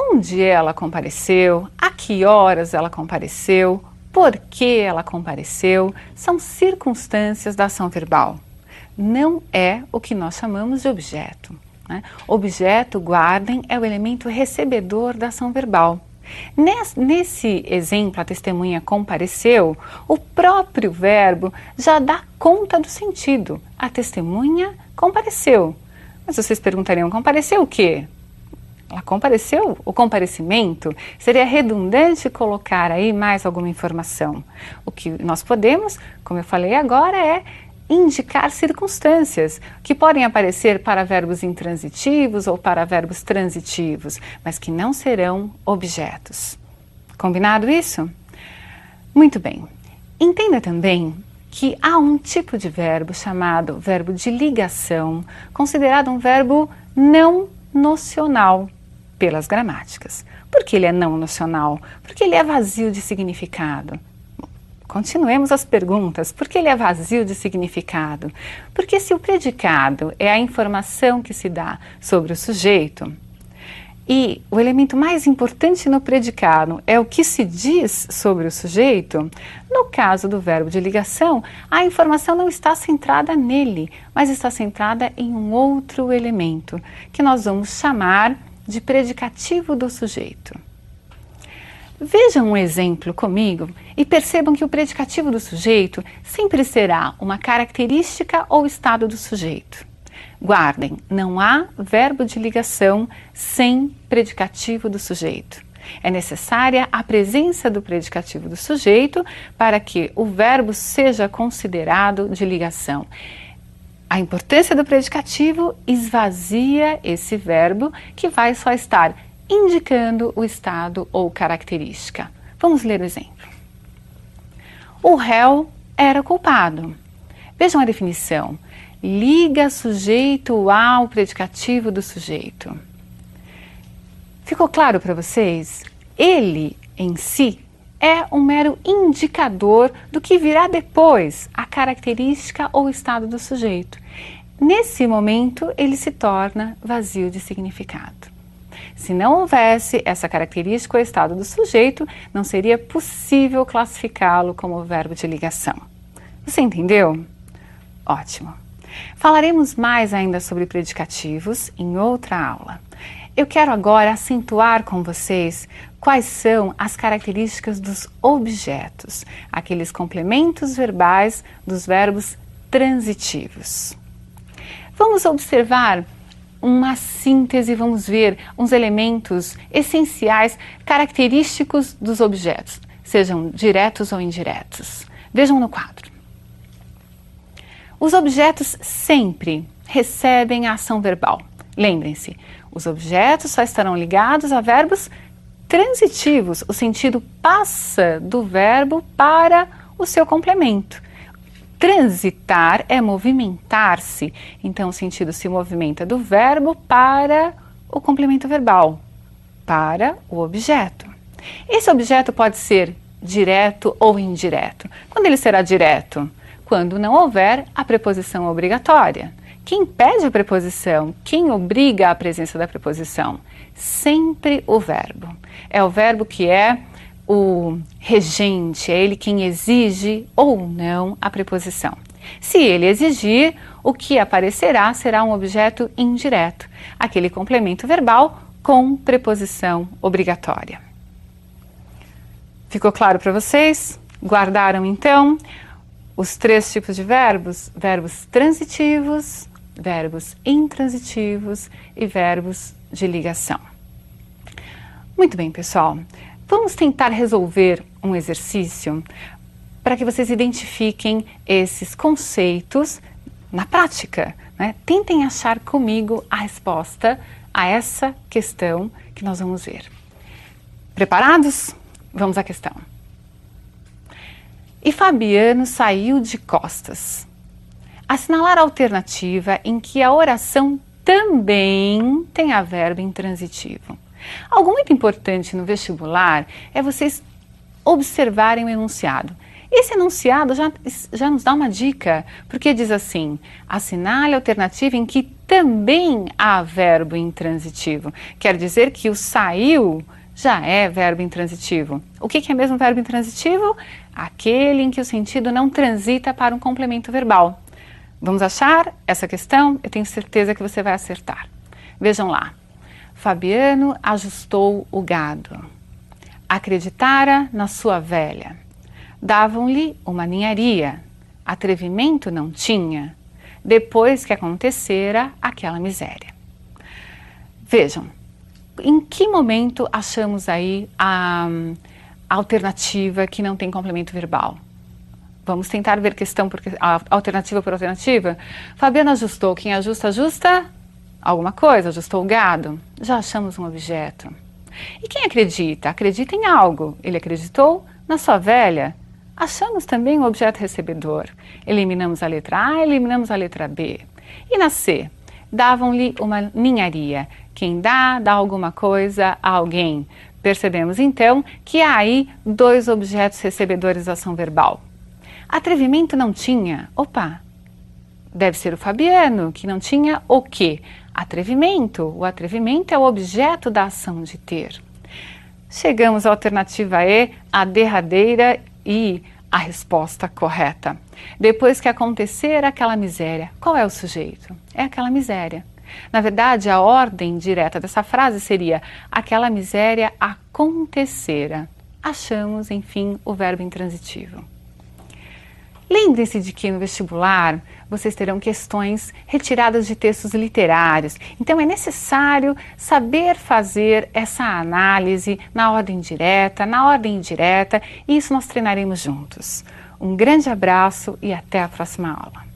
onde ela compareceu, a que horas ela compareceu, por que ela compareceu, são circunstâncias da ação verbal. Não é o que nós chamamos de objeto, né? Objeto, guardem, é o elemento recebedor da ação verbal. Nesse exemplo, a testemunha compareceu, o próprio verbo já dá conta do sentido. A testemunha compareceu. Mas vocês perguntariam, compareceu o quê? Ela compareceu? O comparecimento? Seria redundante colocar aí mais alguma informação. O que nós podemos, como eu falei agora, é indicar circunstâncias que podem aparecer para verbos intransitivos ou para verbos transitivos, mas que não serão objetos. Combinado isso? Muito bem. Entenda também que há um tipo de verbo chamado verbo de ligação, considerado um verbo não nocional pelas gramáticas. Por que ele é não nocional? Porque ele é vazio de significado. Continuemos as perguntas. Por que ele é vazio de significado? Porque se o predicado é a informação que se dá sobre o sujeito e o elemento mais importante no predicado é o que se diz sobre o sujeito, no caso do verbo de ligação, a informação não está centrada nele, mas está centrada em um outro elemento, que nós vamos chamar de predicativo do sujeito. Vejam um exemplo comigo e percebam que o predicativo do sujeito sempre será uma característica ou estado do sujeito. Guardem, não há verbo de ligação sem predicativo do sujeito. É necessária a presença do predicativo do sujeito para que o verbo seja considerado de ligação. A importância do predicativo esvazia esse verbo que vai só estar indicando o estado ou característica. Vamos ler o exemplo. O réu era culpado. Vejam a definição. Liga sujeito ao predicativo do sujeito. Ficou claro para vocês? Ele, em si, é um mero indicador do que virá depois, a característica ou estado do sujeito. Nesse momento, ele se torna vazio de significado. Se não houvesse essa característica ou estado do sujeito, não seria possível classificá-lo como verbo de ligação. Você entendeu? Ótimo. Falaremos mais ainda sobre predicativos em outra aula. Eu quero agora acentuar com vocês quais são as características dos objetos, aqueles complementos verbais dos verbos transitivos. Vamos observar uma síntese, vamos ver uns elementos essenciais, característicos dos objetos, sejam diretos ou indiretos. Vejam no quadro. Os objetos sempre recebem a ação verbal. Lembrem-se, os objetos só estarão ligados a verbos transitivos. O sentido passa do verbo para o seu complemento. Transitar é movimentar-se, então o sentido se movimenta do verbo para o complemento verbal, para o objeto. Esse objeto pode ser direto ou indireto. Quando ele será direto? Quando não houver a preposição obrigatória. Quem pede a preposição? Quem obriga a presença da preposição? Sempre o verbo. É o verbo que é o regente, é ele quem exige ou não a preposição. Se ele exigir, o que aparecerá será um objeto indireto, aquele complemento verbal com preposição obrigatória. Ficou claro para vocês? Guardaram então os três tipos de verbos? Verbos transitivos, verbos intransitivos e verbos de ligação. Muito bem, pessoal. Vamos tentar resolver um exercício para que vocês identifiquem esses conceitos na prática, né? Tentem achar comigo a resposta a essa questão que nós vamos ver. Preparados? Vamos à questão. E Fabiano saiu de costas. Assinalar a alternativa em que a oração também tem a verbo intransitivo. Algo muito importante no vestibular é vocês observarem o enunciado. Esse enunciado já nos dá uma dica, porque diz assim: assinale a alternativa em que também há verbo intransitivo. Quer dizer que o saiu já é verbo intransitivo. O que é mesmo verbo intransitivo? Aquele em que o sentido não transita para um complemento verbal. Vamos achar essa questão? Eu tenho certeza que você vai acertar. Vejam lá. Fabiano ajustou o gado. Acreditara na sua velha. Davam-lhe uma ninharia. Atrevimento não tinha, depois que acontecera aquela miséria. Vejam, em que momento achamos aí a alternativa que não tem complemento verbal? Vamos tentar ver questão por alternativa por alternativa. Fabiano ajustou. Quem ajusta, ajusta alguma coisa, ajustou o gado. Já achamos um objeto. E quem acredita? Acredita em algo. Ele acreditou na sua velha. Achamos também o objeto recebedor. Eliminamos a letra A, eliminamos a letra B. E na C? Davam-lhe uma ninharia. Quem dá alguma coisa a alguém. Percebemos então que há aí dois objetos recebedores da ação verbal. Atrevimento não tinha. Opa, deve ser o Fabiano, que não tinha o quê? Atrevimento. O atrevimento é o objeto da ação de ter. Chegamos à alternativa E, a derradeira e a resposta correta. Depois que acontecer aquela miséria, qual é o sujeito? É aquela miséria. Na verdade, a ordem direta dessa frase seria: aquela miséria acontecera. Achamos, enfim, o verbo intransitivo. Lembrem-se de que no vestibular vocês terão questões retiradas de textos literários. Então é necessário saber fazer essa análise na ordem direta, na ordem indireta, e isso nós treinaremos juntos. Um grande abraço e até a próxima aula.